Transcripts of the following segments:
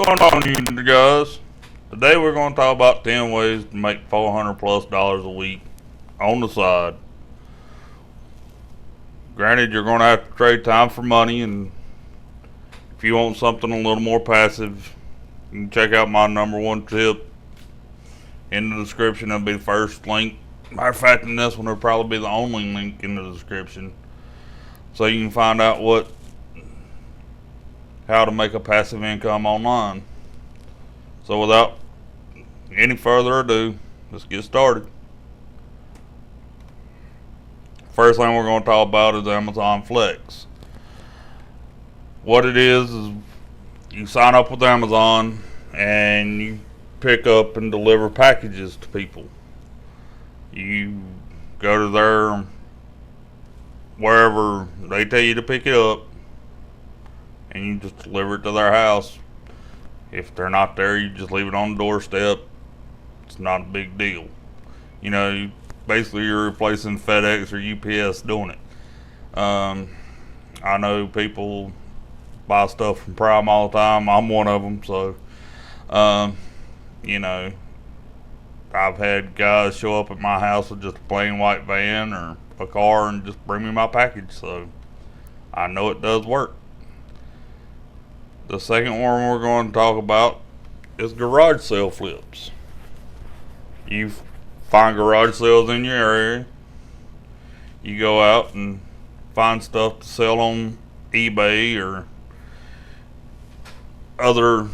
going on, you guys? Today we're going to talk about 10 ways to make $400+ a week on the side. Granted, you're going to have to trade time for money, and if you want something a little more passive, you can check out my #1 tip in the description. It'll be the first link. Matter of fact, in this one, it'll probably be the only link in the description, so you can find out how to make a passive income online. So without any further ado, let's get started. First thing we're going to talk about is Amazon Flex. What it is you sign up with Amazon and you pick up and deliver packages to people. You go to their wherever they tell you to pick it up, and you just deliver it to their house. If they're not there, you just leave it on the doorstep. It's not a big deal. Basically you're replacing FedEx or UPS doing it. I know people buy stuff from Prime all the time. I'm one of them. So, I've had guys show up at my house with just a plain white van or a car and just bring me my package. So I know it does work. The second one we're going to talk about is garage sale flips. You find garage sales in your area. You go out and find stuff to sell on eBay or other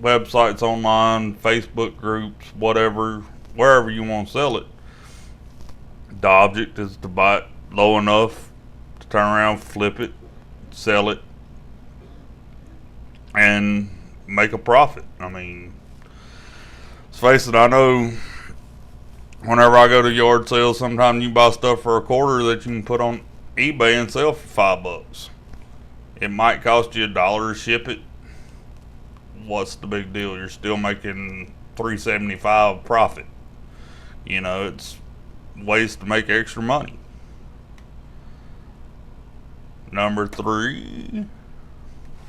websites online, Facebook groups, whatever, wherever you want to sell it. The object is to buy it low enough to turn around, flip it, sell it, and make a profit. I mean, let's face it, I know whenever I go to yard sales, sometimes you buy stuff for $1 that you can put on eBay and sell for $5. It might cost you $1 to ship it. What's the big deal? You're still making $3.75 profit. It's ways to make extra money. Number 3,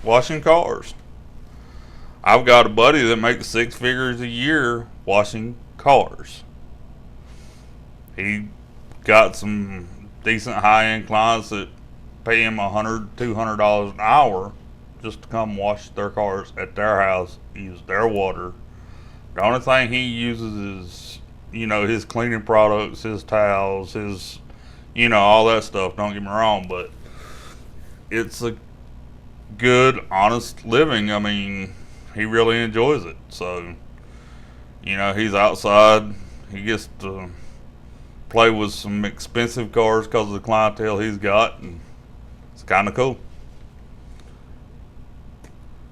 washing cars. I've got a buddy that makes 6 figures a year washing cars. He got some decent high-end clients that pay him $100, $200 an hour just to come wash their cars at their house, use their water. The only thing he uses is, his cleaning products, his towels, his, all that stuff. Don't get me wrong, but it's a good, honest living. I mean, he really enjoys it. So, he's outside. He gets to play with some expensive cars because of the clientele he's got, and it's kind of cool.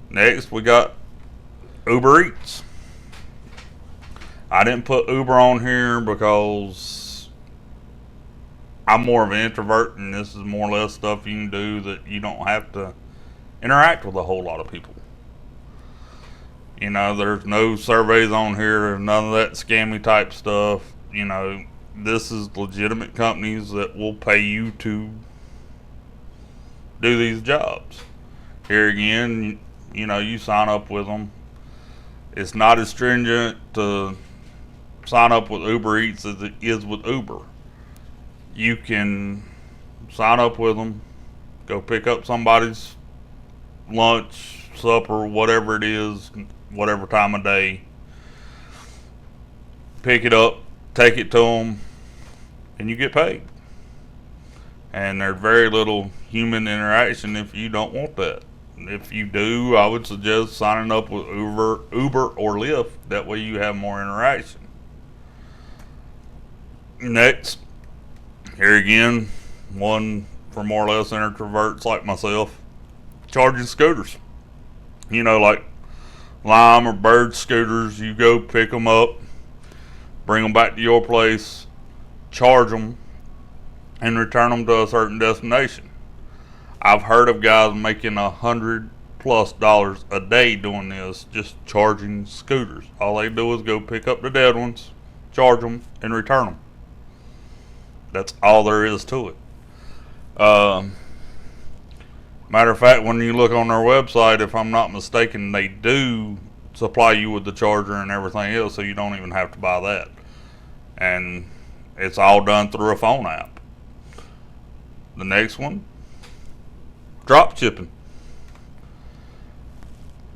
Next, we got Uber Eats. I didn't put Uber on here because I'm more of an introvert, and this is more or less stuff you can do that you don't have to interact with a whole lot of people. There's no surveys on here, none of that scammy type stuff. This is legitimate companies that will pay you to do these jobs. Here again, you sign up with them. It's not as stringent to sign up with Uber Eats as it is with Uber. You can sign up with them, go pick up somebody's lunch, supper, whatever it is, whatever time of day, pick it up, take it to them, and you get paid. And there's very little human interaction if you don't want that. If you do, I would suggest signing up with Uber or Lyft. That way you have more interaction. Next, here again, one for more or less introverts like myself, charging scooters. Like Lime or Bird scooters. You go pick them up, bring them back to your place, charge them, and return them to a certain destination. I've heard of guys making $100+ a day doing this, just charging scooters. All they do is go pick up the dead ones, charge them, and return them. That's all there is to it. Matter of fact, when you look on their website, if I'm not mistaken, they do supply you with the charger and everything else, so you don't even have to buy that. And it's all done through a phone app. The next one, dropshipping.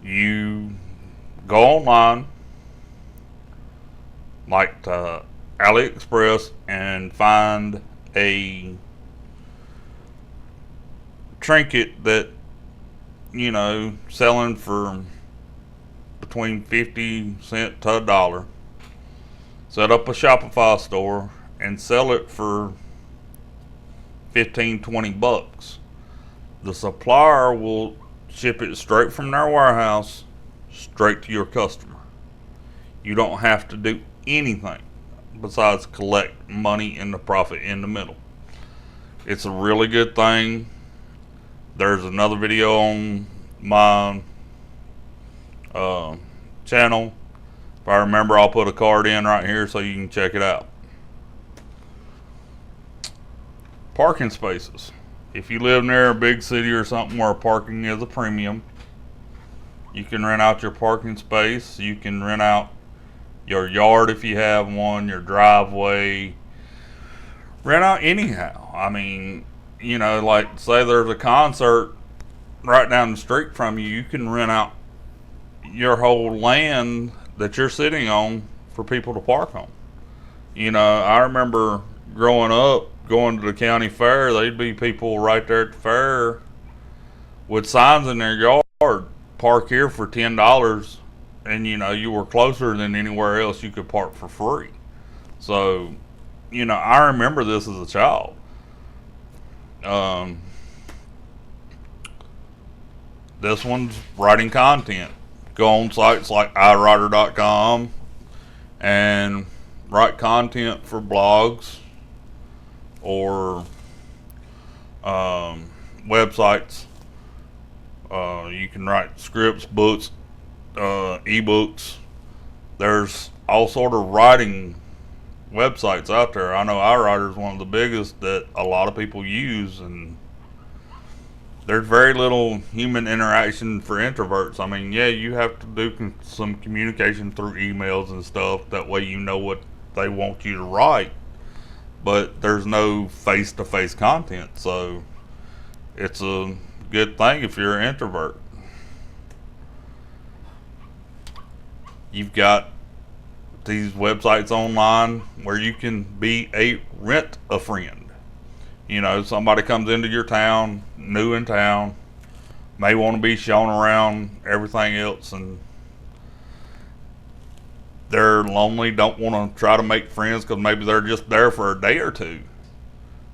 You go online, like to AliExpress, and find a trinket that, you know, selling for between 50 cents to $1. Set up a Shopify store and sell it for 15-20 bucks. The supplier will ship it straight from their warehouse straight to your customer. You don't have to do anything besides collect money and the profit in the middle. It's a really good thing. There's another video on my channel. If I remember, I'll put a card in right here so you can check it out. Parking spaces. If you live near a big city or something where parking is a premium, you can rent out your parking space. You can rent out your yard if you have one, your driveway. Rent out anyhow. I mean, you know, like say there's a concert right down the street from you, you can rent out your whole land that you're sitting on for people to park on. You know, I remember growing up, going to the county fair, there'd be people right there at the fair with signs in their yard, park here for $10, and you know, you were closer than anywhere else you could park for free. So, you know, I remember this as a child. This one's writing content. Go on sites like iWriter.com and write content for blogs or websites. You can write scripts, books, ebooks. There's all sort of writing websites out there. I know iWriter is one of the biggest that a lot of people use, and there's very little human interaction for introverts. I mean, yeah, you have to do some communication through emails and stuff. That way you know what they want you to write. But there's no face-to-face content. So it's a good thing if you're an introvert. You've got these websites online where you can be a rent-a-friend. You know, somebody comes into your town, new in town, may want to be shown around everything else, and they're lonely, don't want to try to make friends because maybe they're just there for a day or two.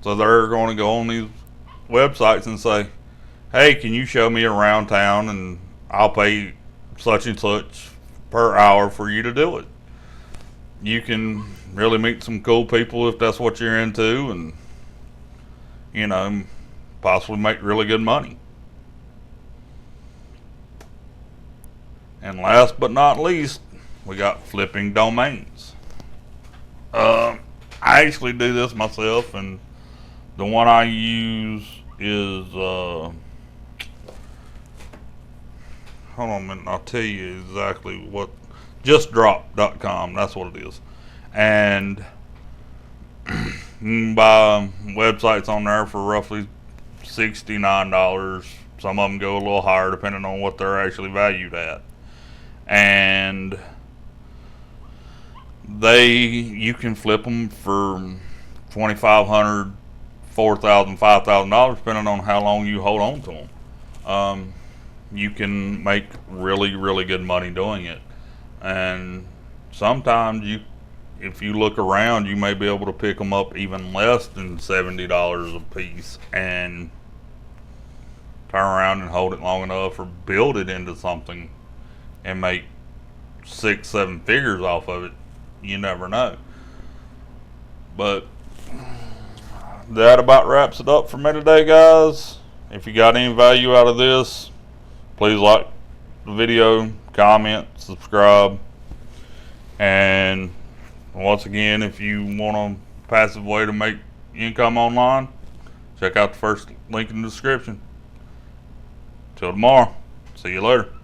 So they're going to go on these websites and say, hey, can you show me around town, and I'll pay such and such per hour for you to do it. You can really meet some cool people if that's what you're into, and you know, possibly make really good money. And last but not least, we got flipping domains. I actually do this myself, and the one I use is hold on a minute, I'll tell you exactly what. JustDrop.com, that's what it is. And you can buy websites on there for roughly $69. Some of them go a little higher depending on what they're actually valued at. And you can flip them for $2,500, $4,000, $5,000 depending on how long you hold on to them. You can make really, really good money doing it. And sometimes if you look around, you may be able to pick them up even less than $70 a piece and turn around and hold it long enough or build it into something and make 6-7 figures off of it. You never know. But that about wraps it up for me today, guys. If you got any value out of this, please like the video, comment, subscribe, and once again, if you want a passive way to make income online, check out the first link in the description. Till tomorrow. See you later.